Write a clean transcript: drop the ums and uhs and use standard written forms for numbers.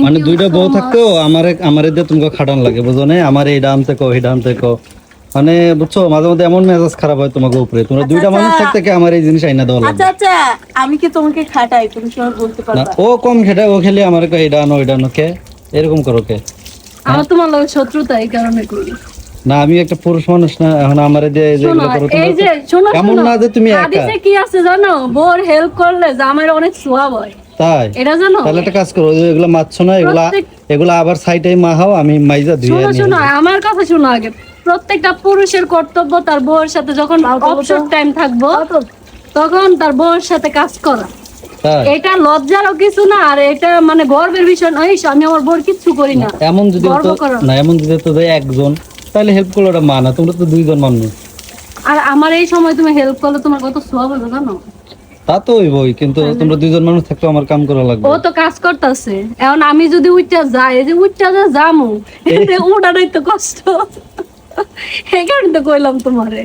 মানে দুইটা বউ থাকতেও আমারে দিয়ে তোমাকে খাটান লাগে, বুঝো না? আমার এইটা আনতে কো, এইটা আনতে কো, মানে বুঝছো, মাঝে মধ্যে এমন মেজাজ খারাপ হয় তোমাকে উপরে। তোমরা দুইটা মানুষ থাকতে কি আমার এই জিনিস আইনা দেওয়া লাগবে? আচ্ছা আচ্ছা, আমি কি তোমাকে খাটাই? তুমি কি আমার বলতে না, পারবা? ও কম খেটে, ও খেলে আমার কো এইটা আনো ওইটা আনো, কে এরকম করো কে? আমার তোমার লগে শত্রুতা এই কারণে করি। না আমি একটা পুরুষ মানুষ না, এখন আমারে দিয়ে এই যে শোনো, এগুলো করো এই যে তোমরা? শোনো এমন শোনো, না যে তুমি একা। হাদিসে কি আছে জানো? বোর হেল্প করলে জামাইয়ের অনেক সওয়াব হয়, তাই এটা জানো? তাহলে একটা কাজ করো, এগুলা মারছো না, প্রত্যেক- এগুলা আবার সাইডে মাহাও, আমি মাইজা ধুয়ে শোনো নিয়ে শোনো, আসবো। আমার কথা শোনো আগে। প্রত্যেকটা পুরুষের কর্তব্য তার বউয়ের সাথে যখন অবসর টাইম থাকবো তখন তার বউয়ের সাথে কাজ করা। তাই এটা লজ্জারও কিছু না, আর এটা মানে গর্বের বিষয় নয়। আমি আমার বউর কিচ্ছু করি না, এমন যদি গর্ব হতো করো। না, এমন যদি হতো যে একজন, তাহলে হেল্প করলো ওটা মানা, তোমরা তো দুইজন মানুষ। আর আমার এই সময় তুমি হেল্প করলে তোমার কত সওয়াব হবে জানো? তা তো হইবই, কিন্তু তোমরা দুইজন মানুষ থাকতে আমার কাম করা লাগবে। ও তো কাজ করতেছে, এখন আমি যদি উইটা যাই, এই যে উইটা যামু, ওটারই তো কষ্ট। এই কারণে তো কইলাম তোমারে।